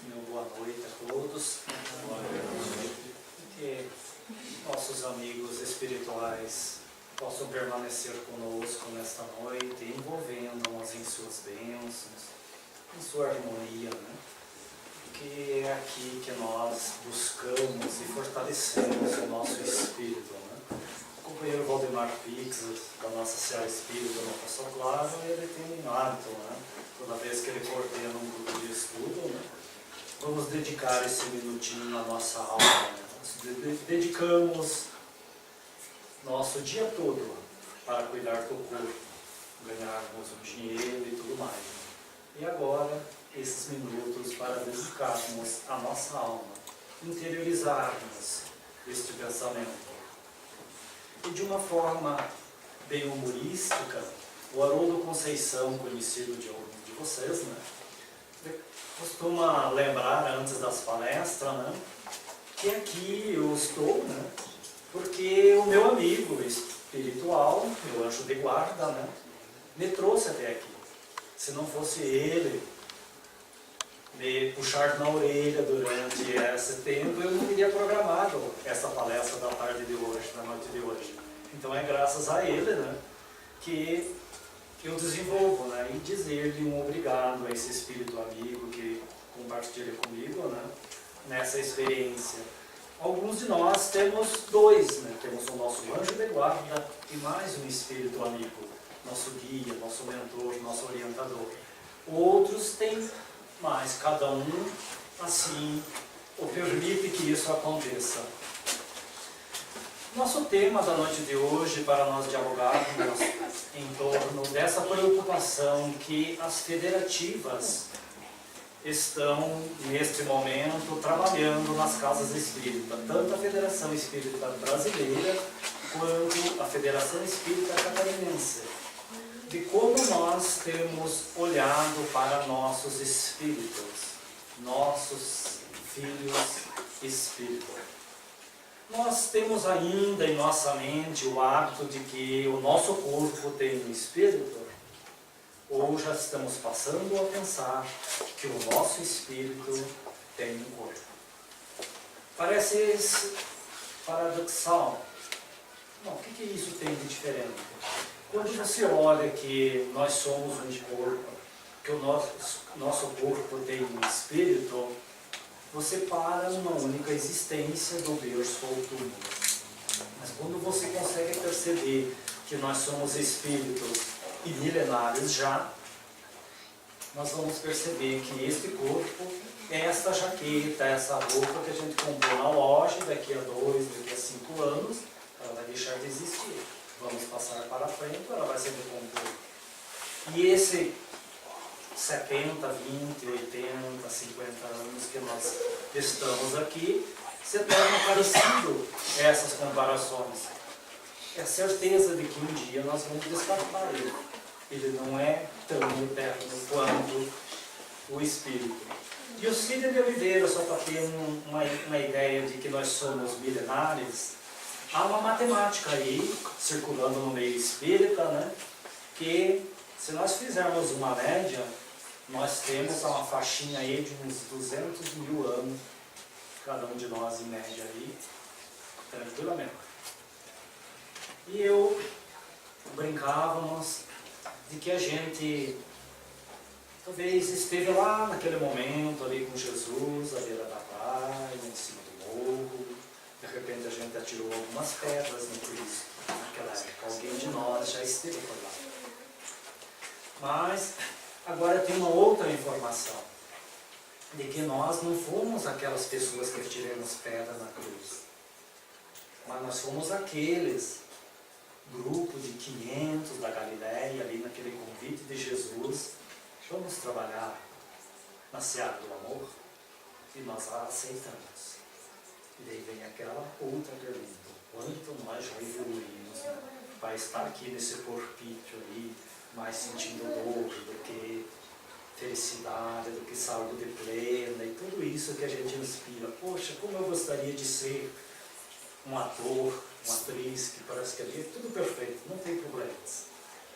Meu boa noite a todos. Que nossos amigos espirituais possam permanecer conosco nesta noite, envolvendo-nos em suas bênçãos, em sua harmonia, né? Que é aqui que nós buscamos e fortalecemos o nosso espírito, né? O companheiro Valdemar Pix, da nossa Serra Espírita no Passo Claro, ele tem um hábito, né? Toda vez que ele coordena um grupo de estudo, né? Vamos dedicar esse minutinho à nossa alma, né? Nós dedicamos nosso dia todo para cuidar do corpo, ganharmos o dinheiro e tudo mais, né? E agora, esses minutos para dedicarmos a nossa alma, interiorizarmos este pensamento. E de uma forma bem humorística, o Haroldo Conceição, conhecido de alguns de vocês, né, costuma lembrar antes das palestras, né, que aqui eu estou, né, porque o meu amigo espiritual, meu anjo de guarda, né, me trouxe até aqui. Se não fosse ele me puxar na orelha durante esse tempo, eu não teria programado essa palestra da tarde de hoje, da noite de hoje. Então é graças a ele, né, que eu desenvolvo, né, e dizer-lhe um obrigado a esse espírito amigo que compartilha comigo, né, nessa experiência. Alguns de nós temos dois, né, temos o nosso anjo de guarda e mais um espírito amigo, nosso guia, nosso mentor, nosso orientador. Outros têm mais, cada um assim o permite que isso aconteça. Nosso tema da noite de hoje, para nós dialogarmos em torno dessa preocupação que as federativas estão, neste momento, trabalhando nas casas espíritas, tanto a Federação Espírita Brasileira quanto a Federação Espírita Catarinense, de como nós temos olhado para nossos espíritos, nossos filhos espíritos. Nós temos ainda em nossa mente o hábito de que o nosso corpo tem um espírito, ou já estamos passando a pensar que o nosso espírito tem um corpo. Parece paradoxal. Não, o que isso tem de diferente? Quando você olha que nós somos um corpo, que o nosso corpo tem um espírito, você para numa única existência do berço ao túmulo. Mas quando você consegue perceber que nós somos espíritos e milenares já, nós vamos perceber que este corpo é esta jaqueta, essa roupa que a gente comprou na loja, daqui a 2, daqui a 5 anos, ela vai deixar de existir. Vamos passar para frente, ela vai ser decomposta. E esse 70, 20, 80, 50 anos que nós estamos aqui, se torna parecido essas comparações. É a certeza de que um dia nós vamos descartar ele. Ele não é tão eterno quanto o espírito. E o Cid de Oliveira, só para ter uma ideia de que nós somos milenares, há uma matemática aí, circulando no meio espírita, né, que se nós fizermos uma média, nós temos uma faixinha aí de uns 200 mil anos, cada um de nós em média aí, tranquilamente. E eu brincávamos de que a gente talvez esteve lá naquele momento ali com Jesus, à beira da praia, em cima do morro. De repente a gente atirou algumas pedras no Cristo. Naquela época alguém de nós já esteve por lá. Mas agora tem uma outra informação, de que nós não fomos aquelas pessoas que tiramos pedra na cruz, mas nós fomos aqueles grupo de 500 da Galileia, ali naquele convite de Jesus, vamos trabalhar na seara do amor, e nós a aceitamos. E daí vem aquela outra pergunta: quanto nós já evoluímos, né, para estar aqui nesse corpício aí, mais sentindo dor do que felicidade, do que saúde plena, e tudo isso que a gente inspira. Poxa, como eu gostaria de ser um ator, uma atriz, que parece que ali é tudo perfeito, não tem problemas.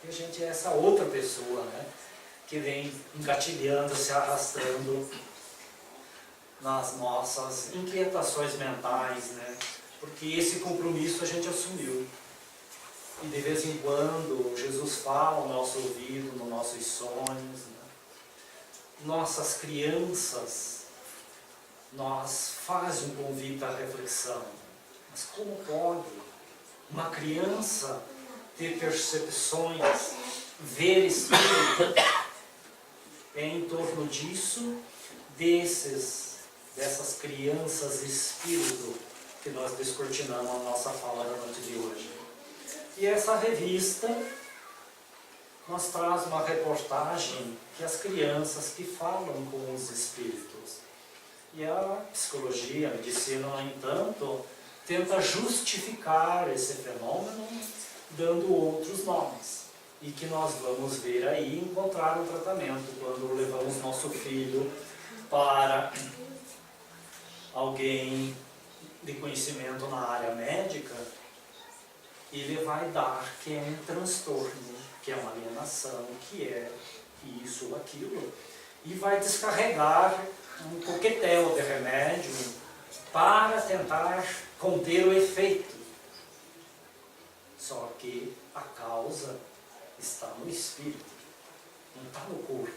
E a gente é essa outra pessoa, né, que vem engatilhando, se arrastando nas nossas inquietações mentais, né? Porque esse compromisso a gente assumiu. E de vez em quando Jesus fala ao nosso ouvido, nos nossos sonhos, né? Nossas crianças nos fazem um convite à reflexão. Mas como pode uma criança ter percepções, ver espírito? É em torno disso, dessas crianças espírito, que nós descortinamos a nossa fala da noite de hoje. E essa revista nos traz uma reportagem que as crianças que falam com os espíritos. E a psicologia, a medicina, no entanto, tenta justificar esse fenômeno dando outros nomes. E que nós vamos ver aí encontrar um tratamento quando levamos nosso filho para alguém de conhecimento na área médica. Ele vai dar que é um transtorno, que é uma alienação, que é isso ou aquilo, e vai descarregar um coquetel de remédio para tentar conter o efeito. Só que a causa está no espírito, não está no corpo.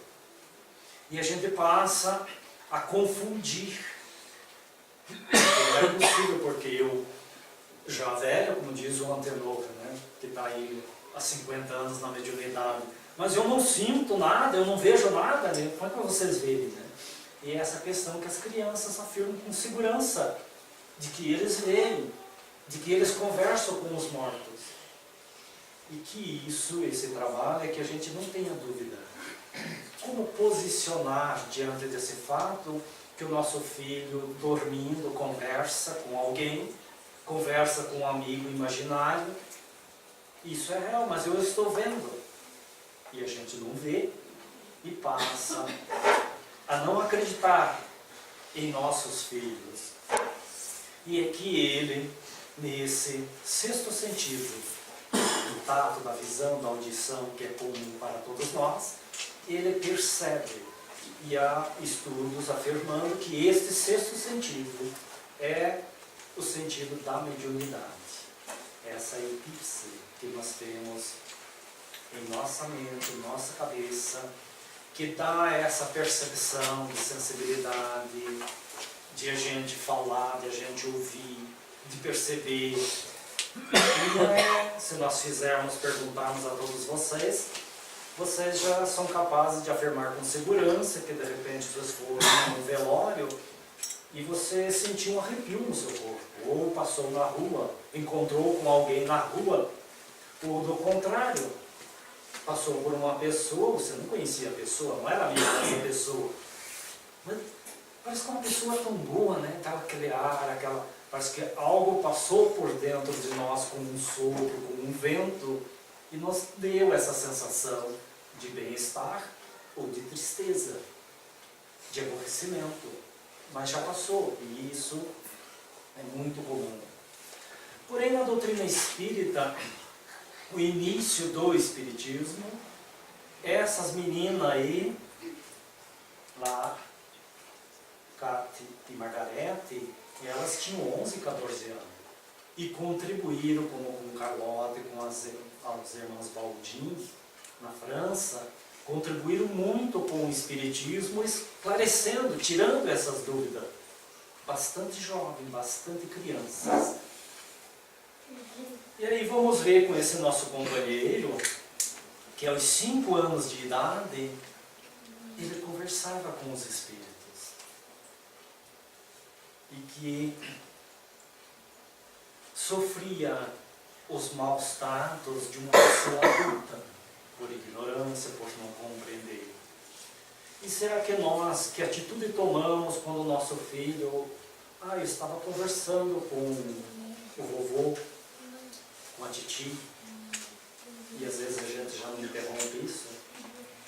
E a gente passa a confundir. Não é possível, porque eu, já velho, como diz o Antenor, né, que está aí há 50 anos na mediunidade, mas eu não sinto nada, eu não vejo nada, né? Como é para vocês verem, né? E é essa questão que as crianças afirmam com segurança, de que eles veem, de que eles conversam com os mortos. E que esse trabalho é que a gente não tenha dúvida. Como posicionar diante desse fato que o nosso filho, dormindo, conversa com alguém, conversa com um amigo imaginário? Isso é real, mas eu estou vendo. E a gente não vê e passa a não acreditar em nossos filhos. E é que ele, nesse sexto sentido, do tato, da visão, da audição, que é comum para todos nós, ele percebe. E há estudos afirmando que este sexto sentido é o sentido da mediunidade. Essa eclipse que nós temos em nossa mente, em nossa cabeça, que dá essa percepção de sensibilidade, de a gente falar, de a gente ouvir, de perceber. E não é, se nós perguntarmos a todos vocês, vocês já são capazes de afirmar com segurança que de repente vocês foram num velório e você sentiu um arrepio no seu corpo, ou passou na rua, encontrou com alguém na rua, ou do contrário, passou por uma pessoa, você não conhecia a pessoa, não era amigo dessa pessoa, mas parece que uma pessoa tão boa, né? Tava aquele ar, parece que algo passou por dentro de nós com um sopro, com um vento, e nos deu essa sensação de bem-estar ou de tristeza, de aborrecimento. Mas já passou, e isso é muito comum. Porém, na doutrina espírita, o início do espiritismo, essas meninas aí, lá, Cátia e Margarete, elas tinham 11, 14 anos. E contribuíram com Carlotta e com as irmãs Baldin, na França, contribuíram muito com o espiritismo, esclarecendo, tirando essas dúvidas. Bastante jovem, bastante crianças. E aí vamos ver com esse nosso companheiro, que aos 5 anos de idade, ele conversava com os espíritos. E que sofria os maus tratos de uma pessoa adulta, por ignorância, por não compreender. E será que nós, que atitude tomamos quando o nosso filho, eu estava conversando com o vovô, com a titi, e às vezes a gente já não interrompe isso?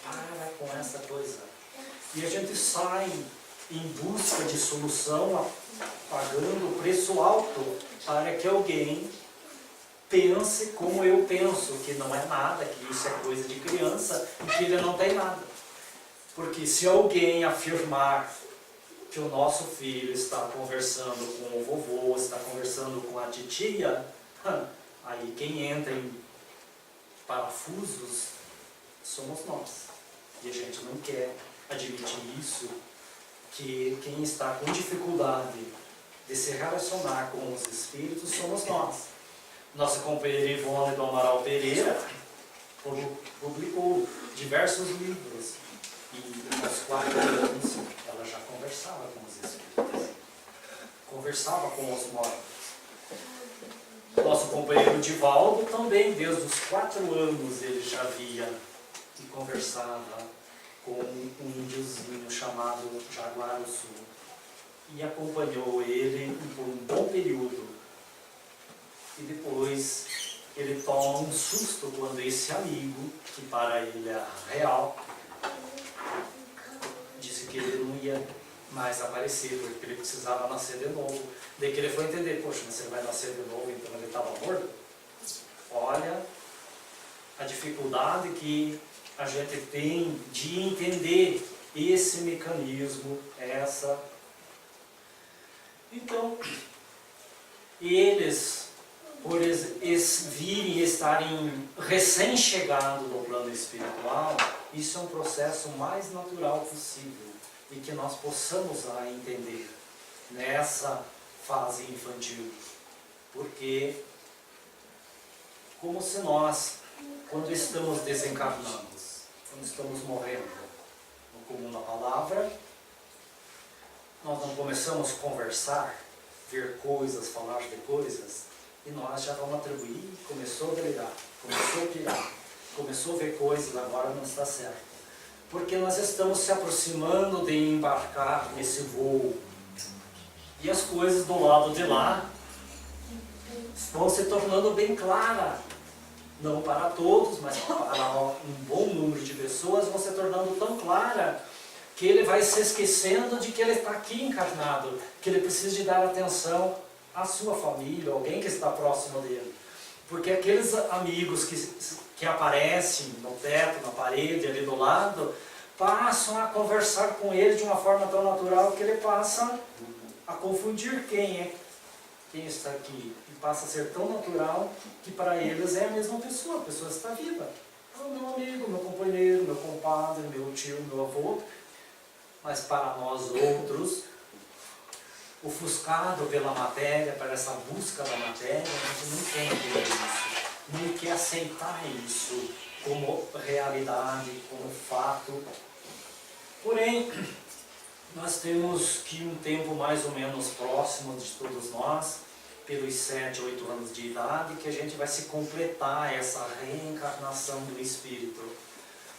Para com essa coisa. E a gente sai em busca de solução, pagando preço alto para que alguém pense como eu penso, que não é nada, que isso é coisa de criança e que ele não tem nada. Porque se alguém afirmar que o nosso filho está conversando com o vovô, está conversando com a titia, aí quem entra em parafusos somos nós. E a gente não quer admitir isso, que quem está com dificuldade de se relacionar com os espíritos somos nós. Nossa companheira Ivone do Amaral Pereira publicou diversos livros e aos 4 anos ela já conversava com os espíritos, conversava com os mortos. Nosso companheiro Divaldo também, desde os 4 anos ele já via e conversava com um índiozinho chamado Jaguaruçu e acompanhou ele por um bom período. E depois ele toma um susto quando esse amigo, que para ele era real, disse que ele não ia mais aparecer, porque ele precisava nascer de novo. Daí que ele foi entender, poxa, mas você vai nascer de novo, então ele estava morto? Olha a dificuldade que a gente tem de entender esse mecanismo, essa... Então, eles, por virem e estarem recém-chegados no plano espiritual, isso é um processo mais natural possível e que nós possamos entender nessa fase infantil. Porque, como se nós, quando estamos desencarnando, quando estamos morrendo, no comum da palavra, nós não começamos a conversar, ver coisas, falar de coisas, e nós já vamos atribuir, começou a delegar, começou a pirar, começou a ver coisas, agora não está certo. Porque nós estamos se aproximando de embarcar nesse voo. E as coisas do lado de lá estão se tornando bem claras. Não para todos, mas para um bom número de pessoas, vão se tornando tão clara que ele vai se esquecendo de que ele está aqui encarnado, que ele precisa de dar atenção à sua família, alguém que está próximo dele. Porque aqueles amigos que aparecem no teto, na parede, ali do lado, passam a conversar com ele de uma forma tão natural que ele passa a confundir quem está aqui. E passa a ser tão natural que para eles é a mesma pessoa, a pessoa está viva. É o meu amigo, meu companheiro, meu compadre, meu tio, meu avô. Mas para nós outros, ofuscado pela matéria, para essa busca da matéria, a gente não quer entender isso, não quer aceitar isso como realidade, como fato. Porém, nós temos que um tempo mais ou menos próximo de todos nós, pelos 7, 8 anos de idade, que a gente vai se completar essa reencarnação do espírito.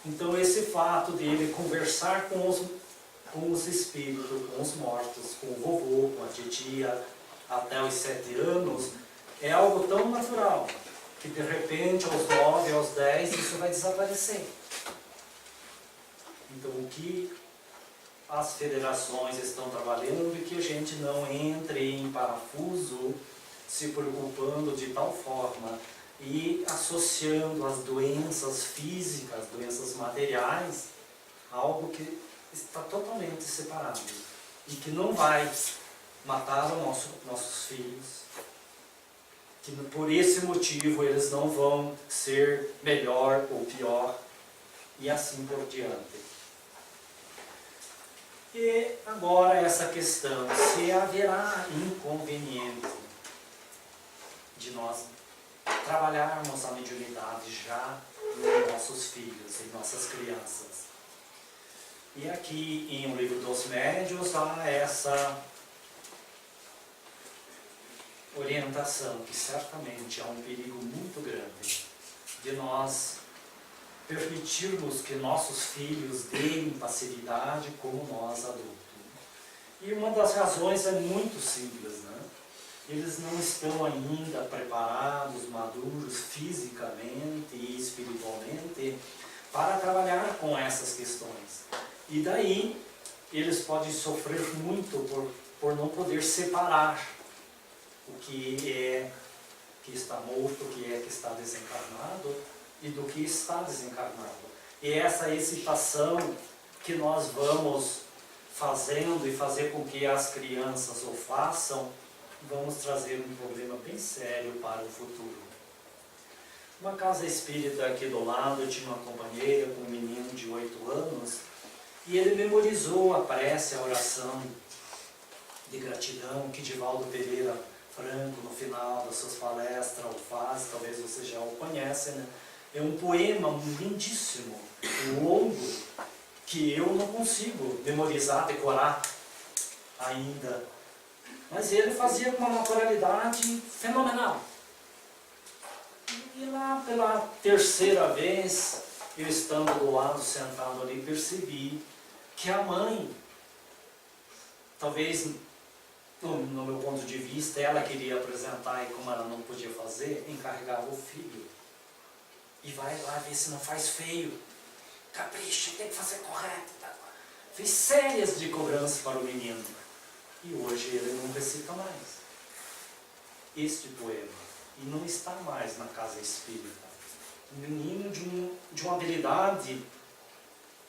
Então esse fato de ele conversar com os espíritos, com os mortos, com o vovô, com a titia, até os 7 anos, é algo tão natural, que de repente aos 9, aos 10, isso vai desaparecer. Então o que as federações estão trabalhando é que a gente não entre em parafuso, se preocupando de tal forma e associando as doenças físicas, doenças materiais, a algo que está totalmente separado e que não vai matar os nossos filhos, que por esse motivo eles não vão ser melhor ou pior e assim por diante. E agora essa questão, se haverá inconveniente de nós trabalharmos a mediunidade já em nossos filhos, em nossas crianças. E aqui em O Livro dos Médiuns há essa orientação, que certamente há um perigo muito grande de nós permitirmos que nossos filhos deem passividade como nós adultos. E uma das razões é muito simples, né? Eles não estão ainda preparados, maduros fisicamente e espiritualmente para trabalhar com essas questões. E daí eles podem sofrer muito por não poder separar o que é que está morto, o que é que está desencarnado e do que está desencarnado. E essa excitação que nós vamos fazendo e fazer com que as crianças o façam, vamos trazer um problema bem sério para o futuro. Uma casa espírita aqui do lado, eu tinha uma companheira com um menino de 8 anos, e ele memorizou a prece, a oração de gratidão que Divaldo Pereira Franco, no final das suas palestras, o faz, talvez você já o conhece, né? É um poema lindíssimo, longo, que eu não consigo memorizar, decorar ainda. Mas ele fazia com uma naturalidade fenomenal. E lá pela terceira vez, eu estando do lado, sentado ali, percebi que a mãe, talvez no meu ponto de vista, ela queria apresentar e como ela não podia fazer, encarregava o filho. E vai lá ver se não faz feio. Capricha, tem que fazer correto. Fiz sérias de cobrança para o menino. E hoje ele não recita mais este poema. E não está mais na casa espírita. Um menino de uma habilidade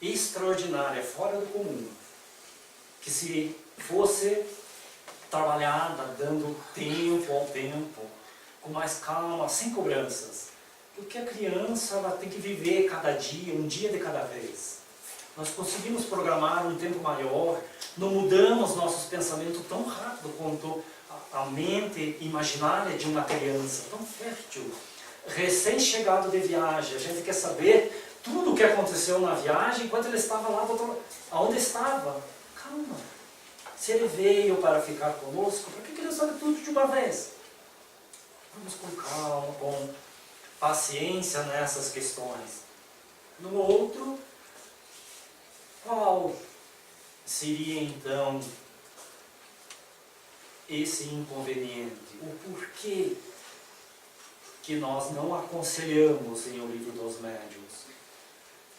extraordinária, fora do comum. Que se fosse trabalhada, dando tempo ao tempo, com mais calma, sem cobranças. Porque a criança ela tem que viver cada dia, um dia de cada vez. Nós conseguimos programar um tempo maior, não mudamos nossos pensamentos tão rápido quanto a mente imaginária de uma criança, tão fértil. Recém-chegado de viagem, a gente quer saber tudo o que aconteceu na viagem enquanto ele estava lá, aonde estava. Calma. Se ele veio para ficar conosco, por que ele sabe tudo de uma vez? Vamos com calma, com paciência nessas questões. No outro, qual seria então esse inconveniente? O porquê que nós não aconselhamos em O Livro dos Médiuns?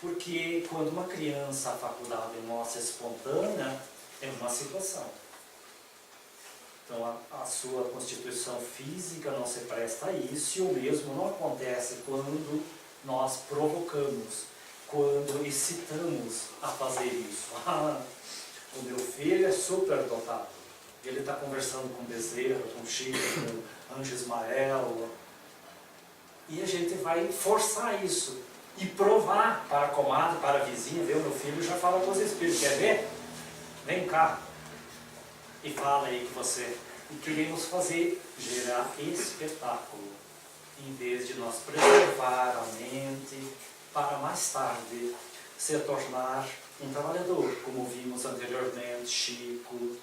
Porque quando uma criança, a faculdade nossa espontânea, é uma situação. Então a sua constituição física não se presta a isso, e o mesmo não acontece quando nós provocamos, quando excitamos a fazer isso. O meu filho é super dotado. Ele está conversando com Bezerra, com Chico, com Anjo Ismael. E a gente vai forçar isso. E provar para a comadre, para a vizinha, ver, o meu filho já fala com os espíritos. Quer ver? Vem cá. E fala aí que você... E queremos fazer, gerar espetáculo. Em vez de nós preservar a mente para mais tarde se tornar um trabalhador, como vimos anteriormente, Chico,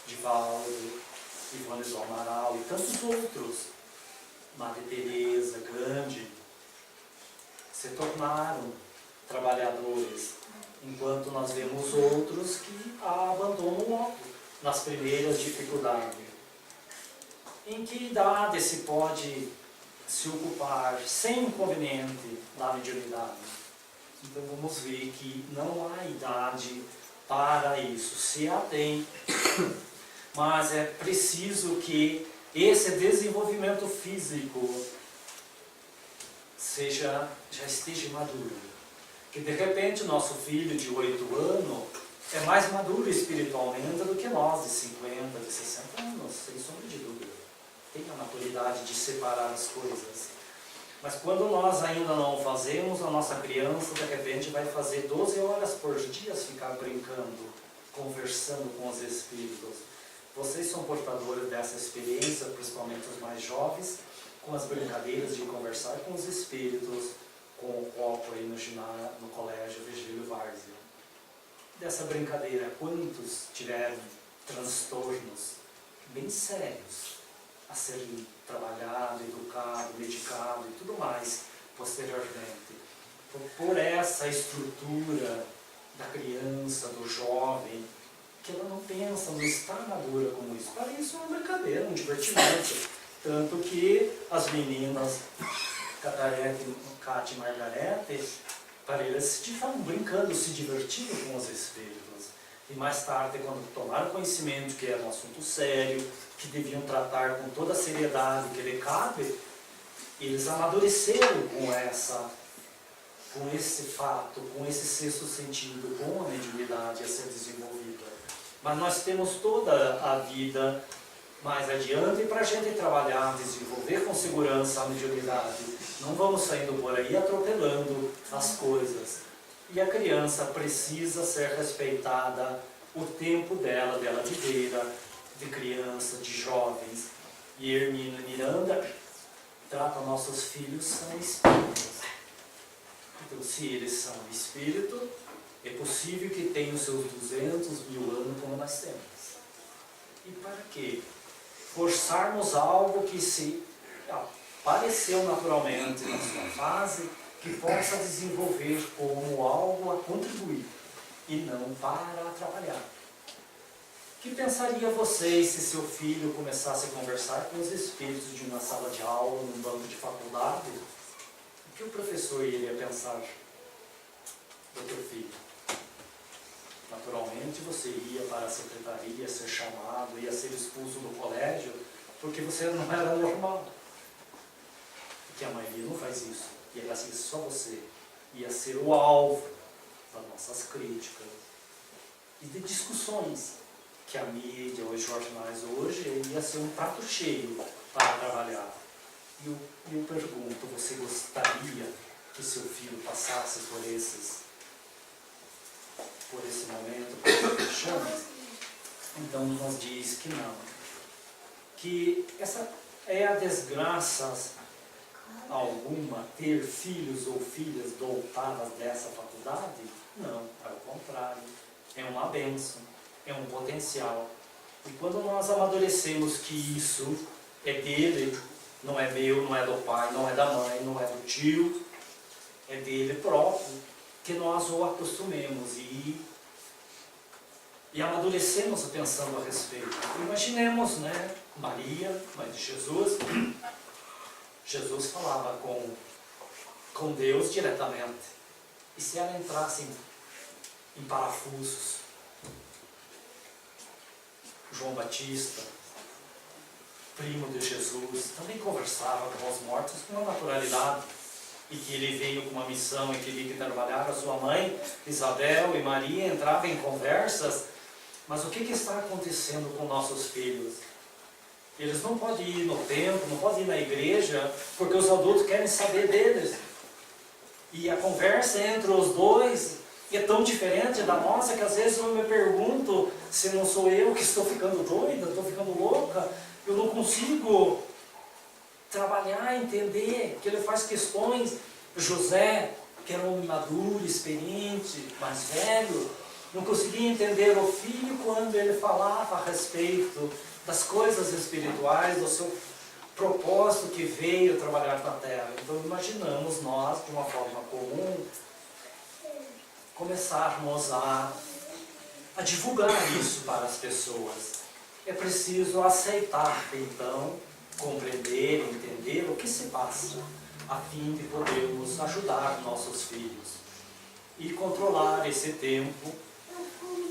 Divaldo, Ivone do Amaral e tantos outros, Madre Teresa, Gandhi, se tornaram trabalhadores, enquanto nós vemos outros que a abandonam logo, nas primeiras dificuldades. Em que idade se pode se ocupar sem inconveniente da mediunidade? Então vamos ver que não há idade para isso. Se a tem, mas é preciso que esse desenvolvimento físico já esteja maduro. Que de repente o nosso filho de 8 anos é mais maduro espiritualmente do que nós de 50, de 60 anos, sem sombra de dúvida. Tem a maturidade de separar as coisas. Mas quando nós ainda não o fazemos, a nossa criança de repente vai fazer 12 horas por dia ficar brincando, conversando com os espíritos. Vocês são portadores dessa experiência, principalmente os mais jovens, com as brincadeiras de conversar com os espíritos, com o copo aí no colégio Virgílio Várzea. Dessa brincadeira, quantos tiveram transtornos bem sérios a serem trabalhado, educado, medicado e tudo mais posteriormente? Por essa estrutura da criança, do jovem, que ela não pensa, não está madura como isso. Para isso é uma brincadeira, um divertimento. Tanto que as meninas, Cátia e Margarete, para eles estavam brincando, se divertindo com os espíritos. E mais tarde, quando tomaram conhecimento que era um assunto sério, que deviam tratar com toda a seriedade que lhe cabe, eles amadureceram com esse fato, com esse sexto sentido, com a mediunidade a ser desenvolvida. Mas nós temos toda a vida mais adiante para a gente trabalhar, desenvolver com segurança a mediunidade. Não vamos saindo por aí atropelando as coisas. E a criança precisa ser respeitada o tempo dela viver, de criança, de jovens. E Hermínio Miranda trata nossos filhos são espíritos. Então, se eles são espírito, é possível que tenham seus 200.000 anos como nós temos. E para quê? Forçarmos algo que se apareceu naturalmente na sua fase, que possa desenvolver como algo a contribuir e não para atrapalhar. O que pensaria vocês se seu filho começasse a conversar com os espíritos de uma sala de aula, num banco de faculdade? O que o professor iria pensar do teu filho? Naturalmente você ia para a secretaria ser chamado, ia ser expulso do colégio, porque você não era normal. Porque a maioria não faz isso. Ia fazer só você. Ia ser o alvo das nossas críticas e de discussões. Que a mídia, os jornais hoje, ia ser um prato cheio para trabalhar. E eu pergunto, você gostaria que seu filho passasse por esse momento, por esse chame? Então nos diz que não. Que essa é a desgraça alguma ter filhos ou filhas doutadas dessa faculdade? Não, ao contrário. É uma bênção, é um potencial. E quando nós amadurecemos que isso é dele, não é meu, não é do pai, não é da mãe, não é do tio, é dele próprio, que nós o acostumemos e amadurecemos pensando a respeito. Imaginemos, né, Maria, mãe de Jesus, Jesus falava com Deus diretamente. E se ela entrasse em parafusos, João Batista, primo de Jesus, também conversava com os mortos com uma naturalidade, e que ele veio com uma missão e queria que trabalhava. Sua mãe, Isabel e Maria entravam em conversas, mas o que está acontecendo com nossos filhos? Eles não podem ir no templo, não podem ir na igreja, porque os adultos querem saber deles. E a conversa entre os dois é tão diferente da nossa que às vezes eu me pergunto se não sou eu que estou ficando doida, estou ficando louca, eu não consigo trabalhar, entender que ele faz questões. José, que era um homem maduro, experiente, mais velho, não conseguia entender o filho quando ele falava a respeito das coisas espirituais, do seu propósito que veio trabalhar na terra. Então imaginamos nós, de uma forma comum, começarmos a divulgar isso para as pessoas. É preciso aceitar, então, compreender, entender o que se passa, a fim de podermos ajudar nossos filhos e controlar esse tempo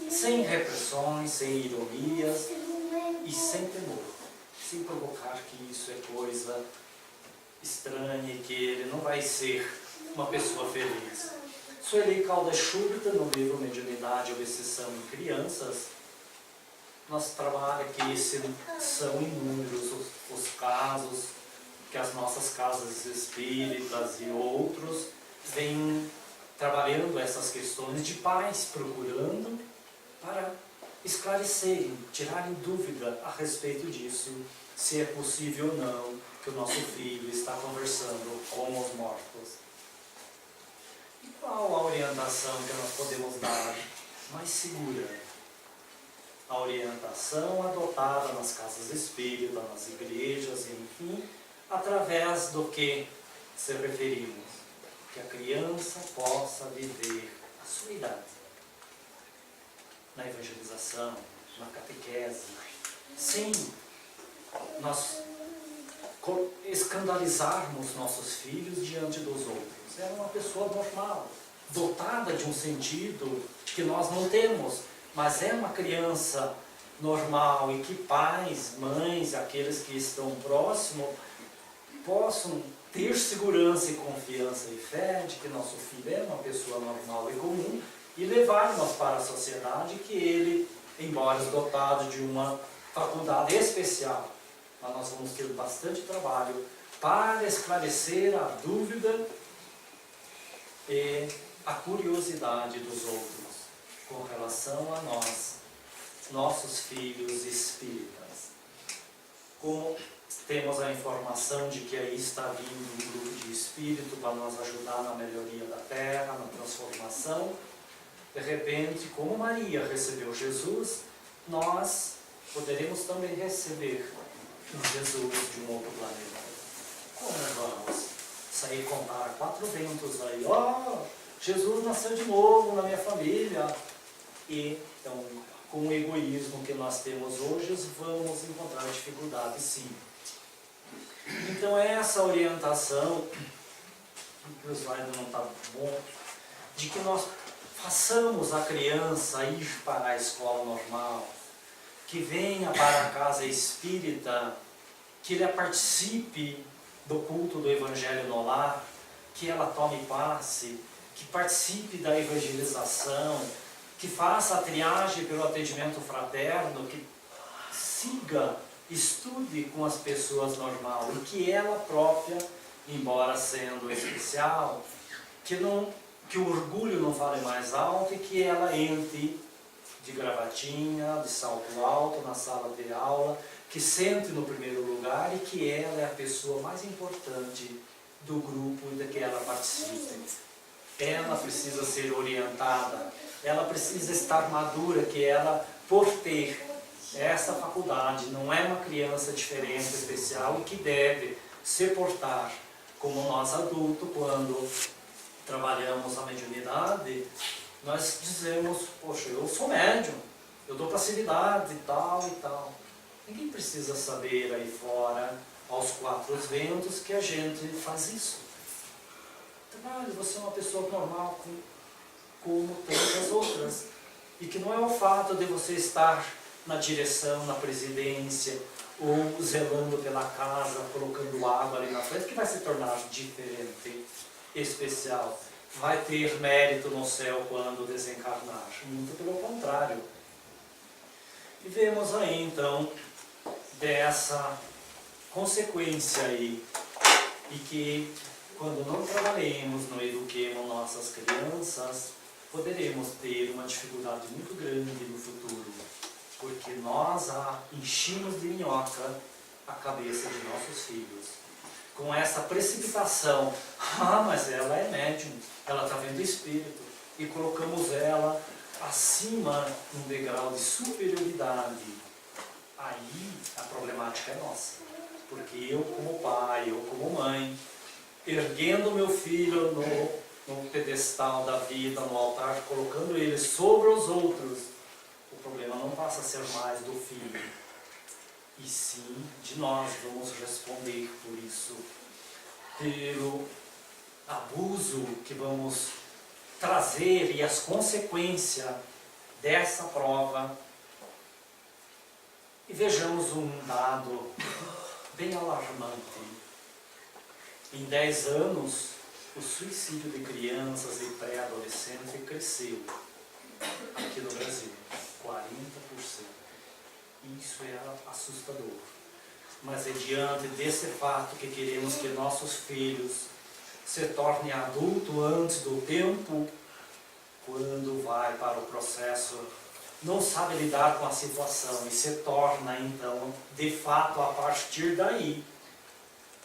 sem repressões, sem ironias e sem temor, sem provocar que isso é coisa estranha e que ele não vai ser uma pessoa feliz. Sueli Caldas Schubert, no livro Mediunidade ou Exceção em Crianças, nós trabalhamos que são inúmeros os casos que as nossas casas espíritas e outros vêm trabalhando essas questões de pais procurando para esclarecerem, tirarem dúvida a respeito disso, se é possível ou não que o nosso filho está conversando com os mortos. E qual a orientação que nós podemos dar mais segura? A orientação adotada nas casas espíritas, nas igrejas, enfim, através do que se referimos, que a criança possa viver a sua idade, na evangelização, na catequese, sem nós escandalizarmos nossos filhos diante dos outros. É uma pessoa normal, dotada de um sentido que nós não temos, mas é uma criança normal e que pais, mães, aqueles que estão próximos, possam ter segurança e confiança e fé de que nosso filho é uma pessoa normal e comum e levar-nos para a sociedade que ele embora dotado de uma faculdade especial. Mas nós vamos ter bastante trabalho para esclarecer a dúvida e a curiosidade dos outros com relação a nós, nossos filhos espíritas. Como temos a informação de que aí está vindo um grupo de espírito para nos ajudar na melhoria da terra, na transformação, de repente, como Maria recebeu Jesus, nós poderemos também receber um Jesus de um outro planeta. Como vamos sair contar a 4 ventos aí? Jesus nasceu de novo na minha família. E, então, com o egoísmo que nós temos hoje, vamos encontrar dificuldade, sim. Então, essa orientação, o slide não está bom, de que nós façamos a criança ir para a escola normal, que venha para a casa espírita, que ela participe do culto do Evangelho no lar, que ela tome passe, que participe da evangelização, que faça a triagem pelo atendimento fraterno, que siga, estude com as pessoas normal, e que ela própria, embora sendo especial, que o orgulho não fale mais alto e que ela entre de gravatinha, de salto alto na sala de aula, que sente no primeiro lugar e que ela é a pessoa mais importante do grupo e de que ela participe. Ela precisa ser orientada, ela precisa estar madura, que ela, por ter essa faculdade, não é uma criança diferente, especial, e que deve se portar como nós adultos, quando trabalhamos a mediunidade, nós dizemos, poxa, eu sou médium, eu dou passividade e tal e tal. Ninguém precisa saber aí fora, aos 4 ventos, que a gente faz isso. Trabalho, você é uma pessoa normal, como tantas outras. E que não é o fato de você estar na direção, na presidência, ou zelando pela casa, colocando água ali na frente, que vai se tornar diferente, especial. Vai ter mérito no céu quando desencarnar. Muito pelo contrário. E vemos aí, então, dessa consequência aí, e que quando não trabalhemos, não eduquemos nossas crianças, poderemos ter uma dificuldade muito grande no futuro, porque nós enchemos de minhoca a cabeça de nossos filhos. Com essa precipitação, mas ela é médium, ela está vendo espírito, e colocamos ela acima, num degrau de superioridade. Aí a problemática é nossa, porque eu como pai, eu como mãe, erguendo meu filho no pedestal da vida, no altar, colocando ele sobre os outros, o problema não passa a ser mais do filho, e sim de nós. Vamos responder por isso, pelo abuso que vamos trazer e as consequências dessa prova. E vejamos um dado bem alarmante. Em 10 anos, o suicídio de crianças e pré-adolescentes cresceu aqui no Brasil, 40%. Isso é assustador. Mas é diante desse fato que queremos que nossos filhos se tornem adultos antes do tempo, quando vai para o processo, não sabe lidar com a situação e se torna, então, de fato, a partir daí,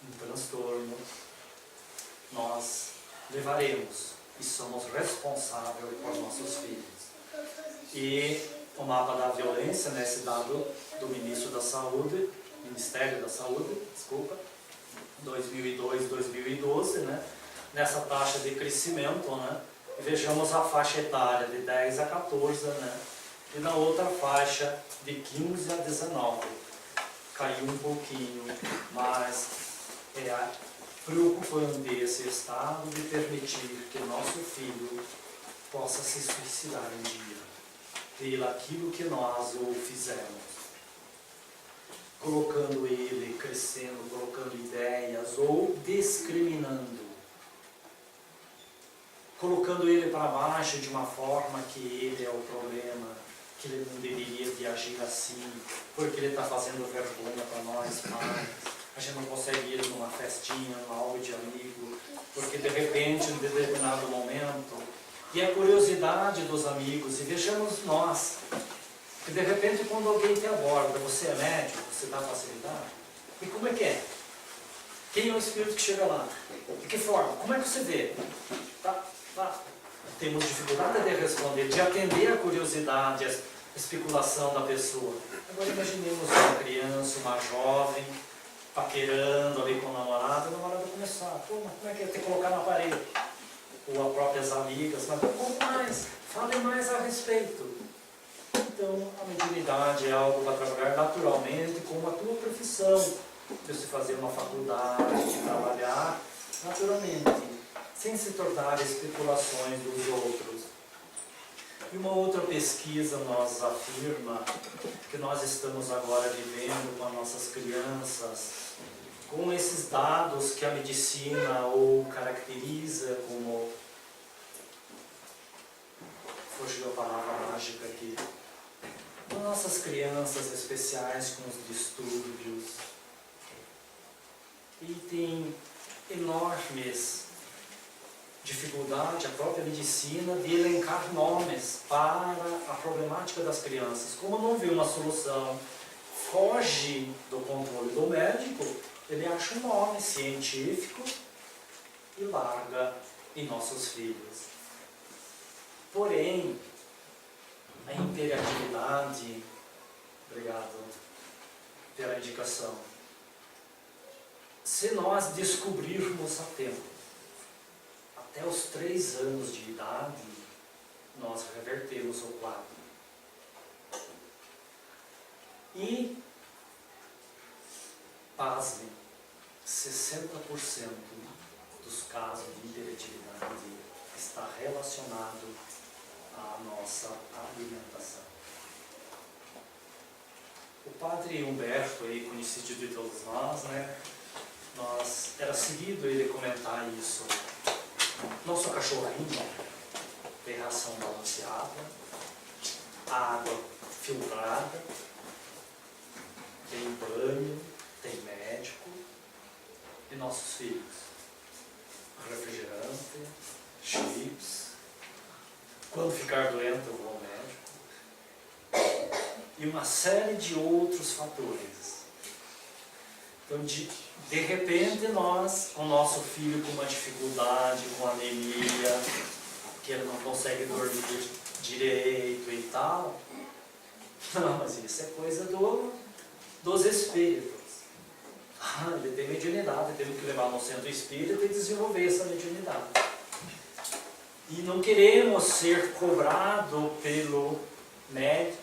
um transtorno, nós levaremos e somos responsáveis por nossos filhos. E o mapa da violência, nesse dado do Ministério da Saúde, 2002, 2012, né? Nessa taxa de crescimento, né? E vejamos a faixa etária de 10 a 14, né? E na outra faixa de 15 a 19. Caiu um pouquinho, mas é preocupante esse estado de permitir que nosso filho possa se suicidar um dia, pelo aquilo que nós o fizemos. Colocando ele crescendo, colocando ideias ou discriminando. Colocando ele para baixo de uma forma que ele é o problema, que que ele não deveria de agir assim, porque ele está fazendo vergonha para nós, pais. A gente não consegue ir numa festinha, numa aula de amigo, porque de repente, em determinado momento, e a curiosidade dos amigos, e vejamos nós, que de repente quando alguém te aborda, você é médico, você dá facilidade, e como é que é? Quem é o espírito que chega lá? De que forma? Como é que você vê? Tá. Temos dificuldade de responder, de atender a curiosidade, a especulação da pessoa. Agora imaginemos uma criança, uma jovem, paquerando ali com o namorado, e o namorado começar, pô, mas como é que é te colocar na parede? Ou as próprias amigas, mas como mais? Fale mais a respeito. Então, a mediunidade é algo para trabalhar naturalmente como a tua profissão, de você fazer uma faculdade, de trabalhar naturalmente, sem se tornar especulações dos outros. E uma outra pesquisa nos afirma que nós estamos agora vivendo com as nossas crianças, com esses dados que a medicina ou caracteriza como, fugiu a palavra mágica aqui, nossas crianças especiais com os distúrbios, e tem enormes dificuldade, a própria medicina, de elencar nomes para a problemática das crianças. Como não vê uma solução, foge do controle do médico, ele acha um nome científico e larga em nossos filhos. Porém, a imperatividade, obrigado pela indicação, se nós descobrirmos a tempo, até os 3 anos de idade, nós revertemos o quadro. E, pasme, 60% dos casos de hiperatividade está relacionado à nossa alimentação. O padre Humberto, aí, conhecido de todos nós, né? Era seguido ele comentar isso. Nosso cachorrinho tem ração balanceada, água filtrada, tem banho, tem médico, e nossos filhos, refrigerante, chips, quando ficar doente eu vou ao médico, e uma série de outros fatores. Então, de repente, nós, com o nosso filho com uma dificuldade, com anemia, que ele não consegue dormir direito e tal, não, mas isso é coisa dos espíritos. Ele tem mediunidade, temos que levar no centro espírita e desenvolver essa mediunidade. E não queremos ser cobrados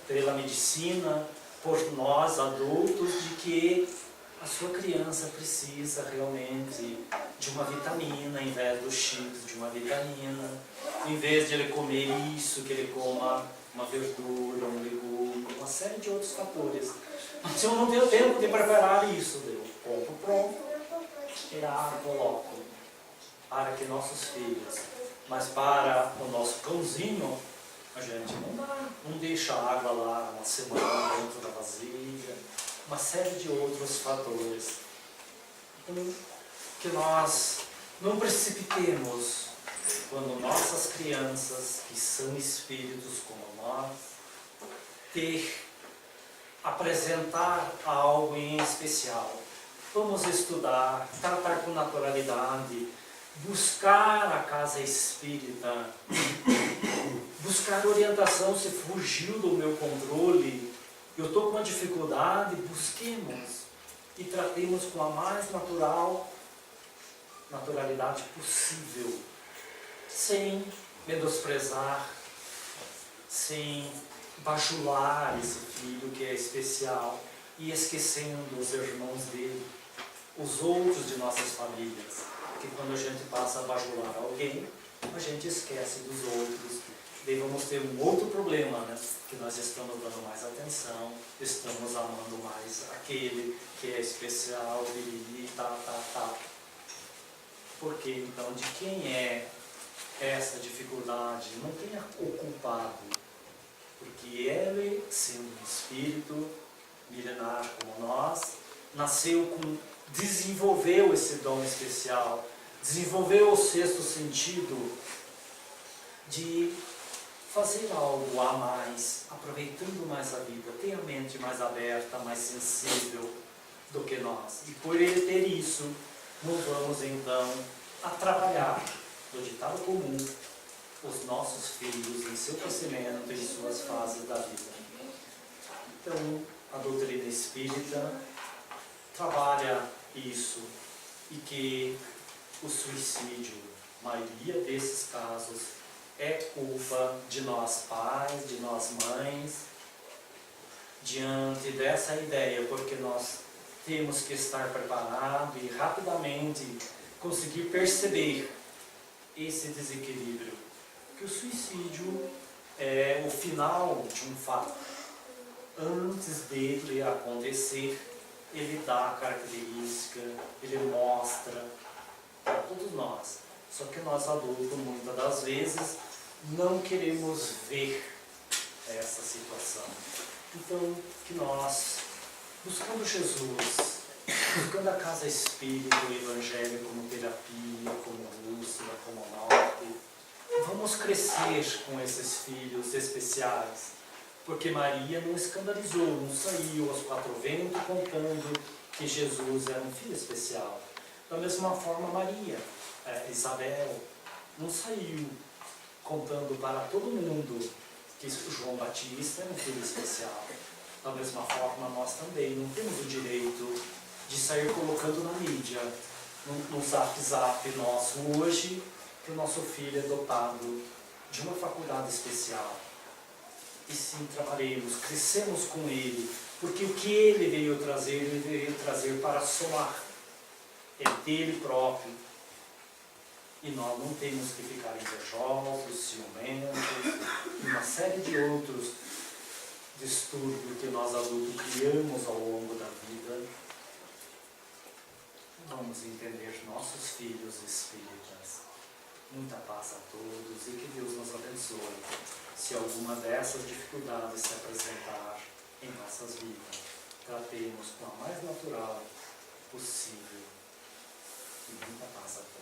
pela medicina, por nós adultos, de que a sua criança precisa realmente de uma vitamina, em vez dos chips, de uma vitamina. Em vez de ele comer isso, que ele coma uma verdura, um legume, uma série de outros fatores. Mas eu não tenho tempo de preparar isso, eu compro pronto, coloco, para que nossos filhos, mas para o nosso cãozinho, a gente não dá, não deixa a água lá uma semana dentro da vasilha, uma série de outros fatores. Então, que nós não precipitemos quando nossas crianças, que são espíritos como nós, apresentar algo em especial. Vamos estudar, tratar com naturalidade, buscar a casa espírita, buscar orientação se fugiu do meu controle, eu estou com uma dificuldade, busquemos e tratemos com a mais naturalidade possível, sem menosprezar, sem bajular esse filho que é especial e esquecendo os irmãos dele, os outros de nossas famílias, que quando a gente passa a bajular alguém, a gente esquece dos outros. Daí vamos ter um outro problema, né? Que nós estamos dando mais atenção, estamos amando mais aquele que é especial, e tá. Porque então, de quem é essa dificuldade? Não tenha o culpado, Porque ele, sendo um espírito milenar como nós, desenvolveu esse dom especial, desenvolveu o sexto sentido de fazer algo a mais, aproveitando mais a vida, ter a mente mais aberta, mais sensível do que nós. E por ele ter isso, nós vamos então a trabalhar no ditado comum os nossos filhos em seu crescimento, em suas fases da vida. Então, a doutrina espírita trabalha isso e que o suicídio, a maioria desses casos, é culpa de nós pais, de nós mães, diante dessa ideia, porque nós temos que estar preparados e rapidamente conseguir perceber esse desequilíbrio, que o suicídio é o final de um fato. Antes dele acontecer, ele dá a característica, ele mostra para todos nós. Só que nós adultos, muitas das vezes, não queremos ver essa situação. Então, que nós, buscando Jesus, buscando a casa espírita, o evangelho como terapia, como lúcida, como norte, vamos crescer com esses filhos especiais. Porque Maria não escandalizou, não saiu aos quatro ventos contando que Jesus era um filho especial. Da mesma forma, Isabel, não saiu contando para todo mundo que João Batista era um filho especial. Da mesma forma, nós também não temos o direito de sair colocando na mídia, no zap nosso hoje, que o nosso filho é dotado de uma faculdade especial. E sim, trabalhemos, crescemos com ele, porque o que ele veio trazer para somar, é dele próprio. E nós não temos que ficar invejosos, ciumentos, e uma série de outros distúrbios que nós adultos criamos ao longo da vida. Vamos entender nossos filhos espíritas. Muita paz a todos e que Deus nos abençoe. Se alguma dessas dificuldades se apresentar em nossas vidas, tratemos com a mais natural possível. E muita paz a todos.